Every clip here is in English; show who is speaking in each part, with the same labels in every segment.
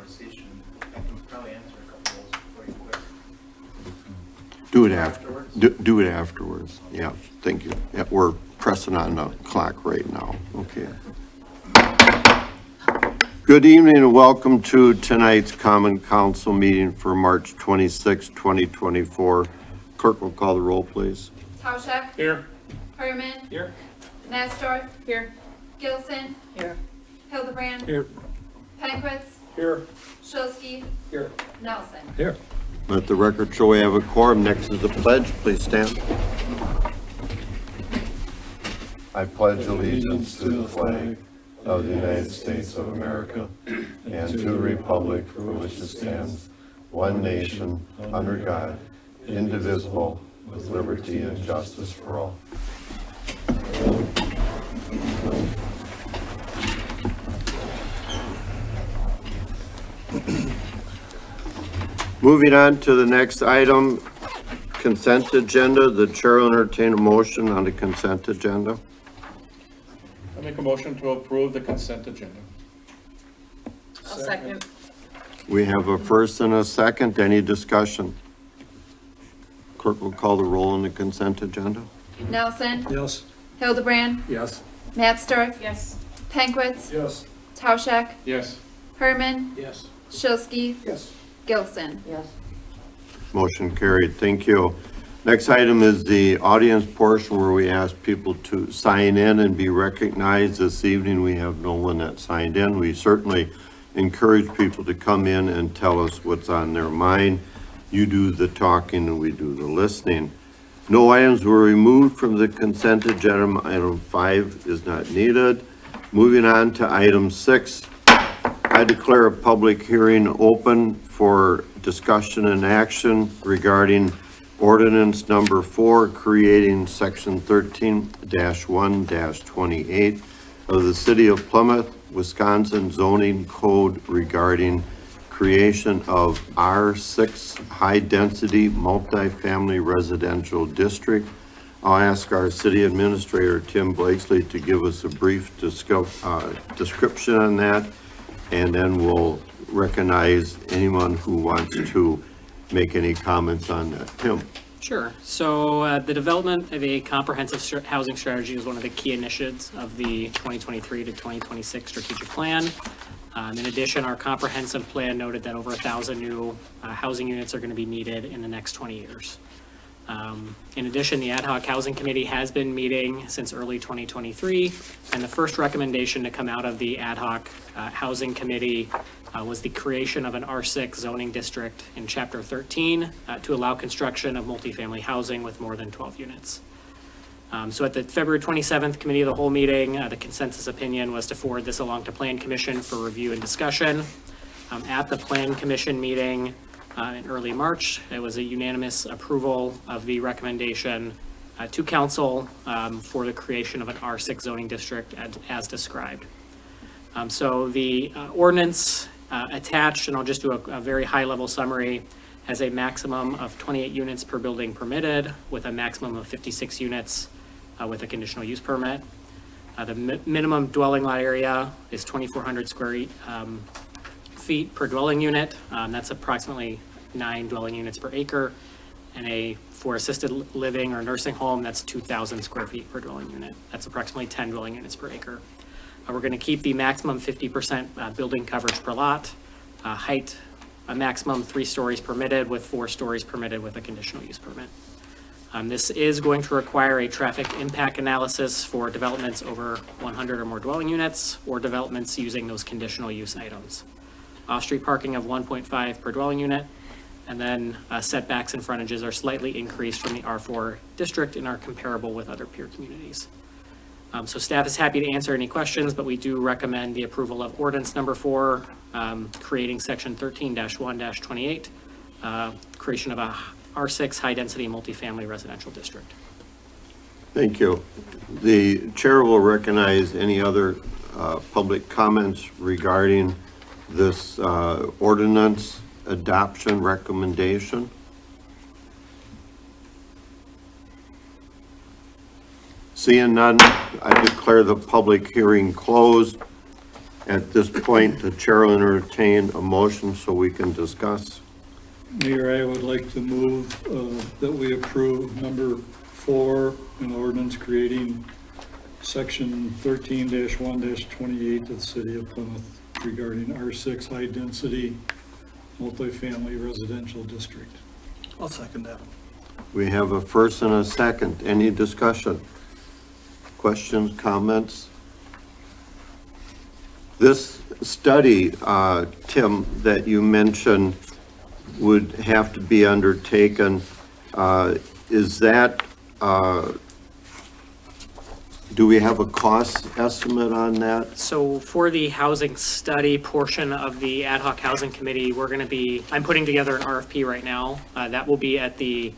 Speaker 1: conversation, I can probably answer a couple of those before you quit.
Speaker 2: Do it after. Do it afterwards. Yeah, thank you. Yeah, we're pressing on the clock right now. Okay. Good evening and welcome to tonight's Common Council meeting for March 26, 2024. Clerk will call the roll, please.
Speaker 3: Tauschek.
Speaker 1: Here.
Speaker 3: Herman.
Speaker 1: Here.
Speaker 3: Nasdorf. Here. Gilson.
Speaker 4: Here.
Speaker 3: Hildebrand.
Speaker 1: Here.
Speaker 3: Penquitz.
Speaker 1: Here.
Speaker 3: Shilsky.
Speaker 1: Here.
Speaker 3: Nelson.
Speaker 1: Here.
Speaker 2: Let the record show we have a quorum. Next is the pledge. Please stand. I pledge allegiance to the flag of the United States of America and to the republic for which it stands, one nation, under God, indivisible, with liberty and justice for all. Moving on to the next item, consent agenda. The chair will entertain a motion on the consent agenda.
Speaker 5: I make a motion to approve the consent agenda.
Speaker 4: I'll second.
Speaker 2: We have a first and a second. Any discussion? Clerk will call the roll on the consent agenda.
Speaker 3: Nelson.
Speaker 1: Yes.
Speaker 3: Hildebrand.
Speaker 1: Yes.
Speaker 3: Nasdorf.
Speaker 4: Yes.
Speaker 3: Penquitz.
Speaker 1: Yes.
Speaker 3: Tauschek.
Speaker 5: Yes.
Speaker 3: Herman.
Speaker 1: Yes.
Speaker 3: Shilsky.
Speaker 1: Yes.
Speaker 3: Gilson.
Speaker 4: Yes.
Speaker 2: Motion carried. Thank you. Next item is the audience portion where we ask people to sign in and be recognized. This evening, we have no one that signed in. We certainly encourage people to come in and tell us what's on their mind. You do the talking and we do the listening. No items were removed from the consent agenda. Item 5 is not needed. Moving on to item 6. I declare a public hearing open for discussion and action regarding ordinance number 4, creating section 13-1-28 of the City of Plymouth, Wisconsin zoning code regarding creation of R6 high-density multifamily residential district. I'll ask our city administrator, Tim Blakesley, to give us a brief description on that, and then we'll recognize anyone who wants to make any comments on that. Tim?
Speaker 6: Sure. So the development of a comprehensive housing strategy is one of the key initiatives of the 2023 to 2026 strategic plan. In addition, our comprehensive plan noted that over 1,000 new housing units are going to be needed in the next 20 years. In addition, the Ad Hoc Housing Committee has been meeting since early 2023, and the first recommendation to come out of the Ad Hoc Housing Committee was the creation of an R6 zoning district in Chapter 13 to allow construction of multifamily housing with more than 12 units. So at the February 27th Committee of the Whole meeting, the consensus opinion was to forward this along to Plan Commission for review and discussion. At the Plan Commission meeting in early March, it was a unanimous approval of the recommendation to Council for the creation of an R6 zoning district as described. So the ordinance attached, and I'll just do a very high-level summary, has a maximum of 28 units per building permitted with a maximum of 56 units with a conditional use permit. The minimum dwelling lot area is 2,400 square feet per dwelling unit. That's approximately 9 dwelling units per acre. And for assisted living or nursing home, that's 2,000 square feet per dwelling unit. That's approximately 10 dwelling units per acre. We're going to keep the maximum 50% building coverage per lot. Height, a maximum 3 stories permitted with 4 stories permitted with a conditional use permit. This is going to require a traffic impact analysis for developments over 100 or more dwelling units or developments using those conditional use items. Off-street parking of 1.5 per dwelling unit, and then setbacks and frontages are slightly increased from the R4 district and are comparable with other peer communities. So staff is happy to answer any questions, but we do recommend the approval of ordinance number 4, creating section 13-1-28, creation of a R6 high-density multifamily residential district.
Speaker 2: Thank you. The chair will recognize any other public comments regarding this ordinance adoption recommendation. Seeing none, I declare the public hearing closed. At this point, the chair will entertain a motion so we can discuss.
Speaker 7: Mayor, I would like to move that we approve number 4, an ordinance creating section 13-1-28 of the city of Plymouth regarding R6 high-density multifamily residential district.
Speaker 8: I'll second that.
Speaker 2: We have a first and a second. Any discussion? Questions, comments? This study, Tim, that you mentioned would have to be undertaken, is that, do we have a cost estimate on that?
Speaker 6: So for the housing study portion of the ad hoc housing committee, I'm putting together an RFP right now. That will be at the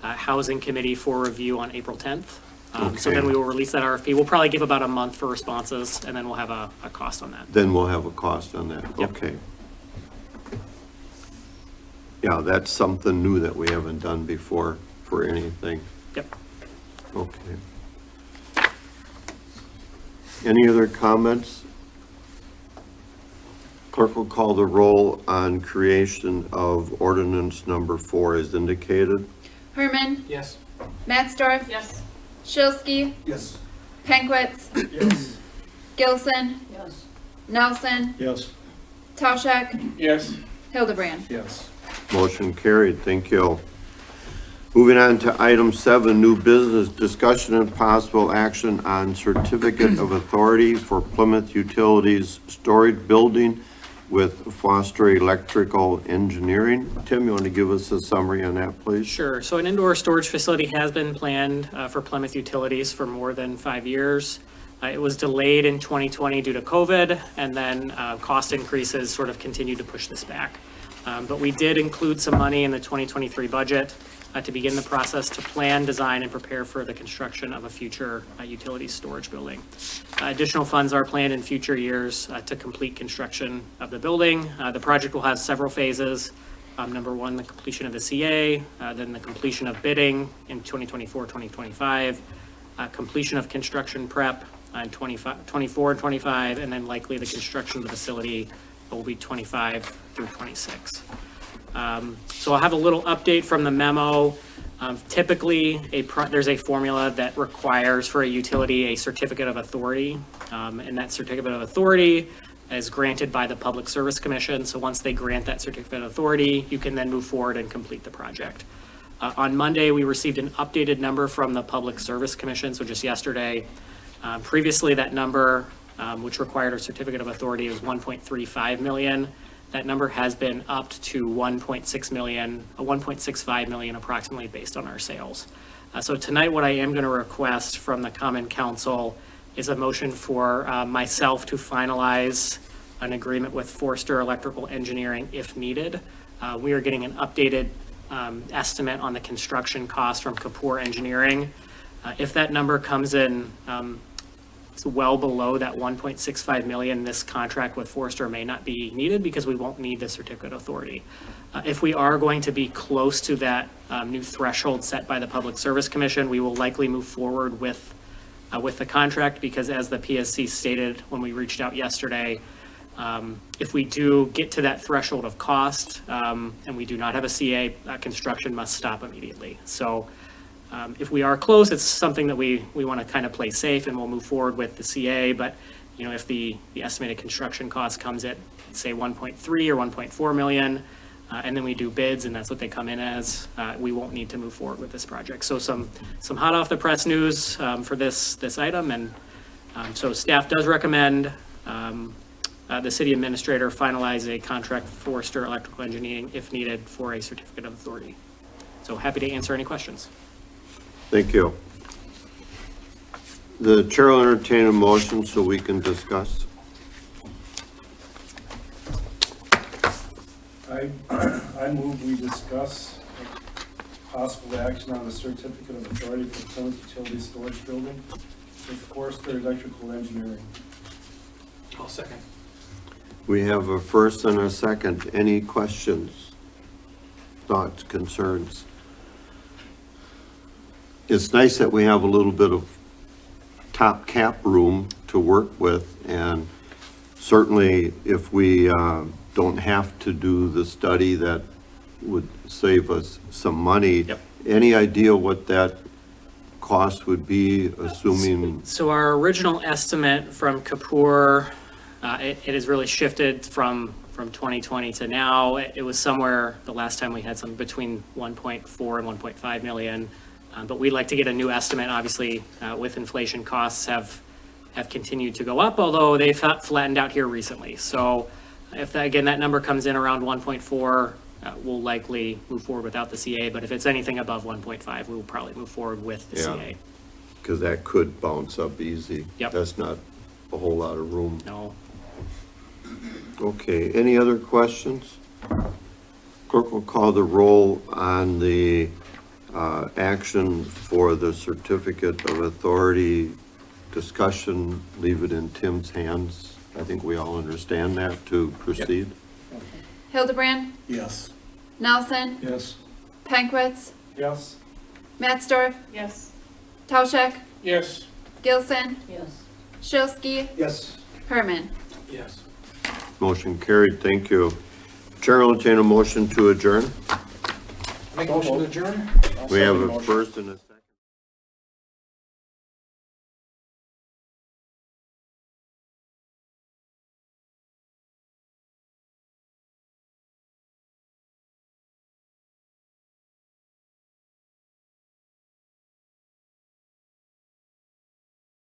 Speaker 6: housing committee for review on April 10th. So
Speaker 2: Okay.
Speaker 6: then we will release that RFP. We'll probably give about a month for responses, and then we'll have a cost on that.
Speaker 2: Then we'll have a cost on that.
Speaker 6: Yep.
Speaker 2: Okay. Yeah, that's something new that we haven't done before for anything.
Speaker 6: Yep.
Speaker 2: Okay. Any other comments? Clerk will call the roll on creation of ordinance number 4 as indicated.
Speaker 3: Herman,
Speaker 1: Yes.
Speaker 3: Matsdorf,
Speaker 4: Yes.
Speaker 3: Shilsky,
Speaker 8: Yes.
Speaker 3: Penkwitz,
Speaker 8: Yes.
Speaker 3: Gilson,
Speaker 4: Yes.
Speaker 3: Nelson,
Speaker 7: Yes.
Speaker 3: Tauschek,
Speaker 5: Yes.
Speaker 3: Hildebrand.
Speaker 8: Yes.
Speaker 2: Motion carried, thank you. Moving on to item 7, new business, discussion and possible action on certificate of authority for Plymouth Utilities Storage Building with Foster Electrical Engineering. Tim, you want to give us a summary on that, please?
Speaker 6: Sure. So an indoor storage facility has been planned for Plymouth Utilities for more than 5 years. It was delayed in 2020 due to COVID, and then cost increases sort of continued to push this back. But we did include some money in the 2023 budget to begin the process to plan, design, and prepare for the construction of a future utility storage building. Additional funds are planned in future years to complete construction of the building. The project will have several phases. Number 1, the completion of the CA, then the completion of bidding in 2024, 2025, completion of construction prep in 24 and 25, and then likely the construction of the facility will be 25 through 26. So I'll have a little update from the memo. Typically, there's a formula that requires for a utility a certificate of authority, and that certificate of authority is granted by the Public Service Commission. So once they grant that certificate of authority, you can then move forward and complete the project. On Monday, we received an updated number from the Public Service Commission, so just yesterday. Previously, that number, which required a certificate of authority, was 1.35 million. That number has been upped to 1.6 million, 1.65 million approximately based on our sales. So tonight, what I am going to request from the Common Council is a motion for myself to finalize an agreement with Forster Electrical Engineering if needed. We are getting an updated estimate on the construction cost from Kapoor Engineering. If that number comes in it's well below that 1.65 million, this contract with Forster may not be needed because we won't need the certificate of authority. If we are going to be close to that new threshold set by the Public Service Commission, we will likely move forward with the contract because as the PSC stated when we reached out yesterday, if we do get to that threshold of cost and we do not have a CA, construction must stop immediately. So if we are close, it's something that we want to kind of play safe and we'll move forward with the CA. But, you know, if the estimated construction cost comes at, say, 1.3 or 1.4 million, and then we do bids and that's what they come in as, we won't need to move forward with this project. So some hot off the press news for this item. And so staff does recommend the city administrator finalize a contract for Forster Electrical Engineering if needed for a certificate of authority. So happy to answer any questions.
Speaker 2: Thank you. The chair will entertain a motion so we can discuss.
Speaker 8: I move we discuss possible action on the certificate of authority for Plymouth Utility Storage Building with Forster Electrical Engineering.
Speaker 1: I'll second.
Speaker 2: We have a first and a second. Any questions, thoughts, concerns? It's nice that we have a little bit of top cap room to work with, and certainly if we don't have to do the study, that would save us some money.
Speaker 6: Yep.
Speaker 2: Any idea what that cost would be, assuming,
Speaker 6: So our original estimate from Kapoor, it has really shifted from 2020 to now. It was somewhere, the last time we had some between 1.4 and 1.5 million. But we'd like to get a new estimate, obviously, with inflation costs have continued to go up, although they've flattened out here recently. So if that, again, that number comes in around 1.4, we'll likely move forward without the CA, but if it's anything above 1.5, we will probably move forward with the
Speaker 2: Yeah.
Speaker 6: CA.
Speaker 2: because that could bounce up easy.
Speaker 6: Yep.
Speaker 2: That's not a whole lot of room.
Speaker 6: No,
Speaker 2: Okay, any other questions? Clerk will call the roll on the action for the certificate of authority discussion. Leave it in Tim's hands. I think we all understand that to proceed.
Speaker 3: Hildebrand,
Speaker 8: Yes.
Speaker 3: Nelson,
Speaker 7: Yes.
Speaker 3: Pankwitz,
Speaker 8: Yes.
Speaker 3: Mattsdorf,
Speaker 4: Yes.
Speaker 3: Tauschek,
Speaker 5: Yes.
Speaker 3: Gilson,
Speaker 4: Yes.
Speaker 3: Shilsky,
Speaker 8: Yes.
Speaker 3: Herman.
Speaker 5: Yes.
Speaker 2: Motion carried, thank you. Chair will entertain a motion to adjourn.
Speaker 5: Make a motion to adjourn?
Speaker 2: We have a first and a second.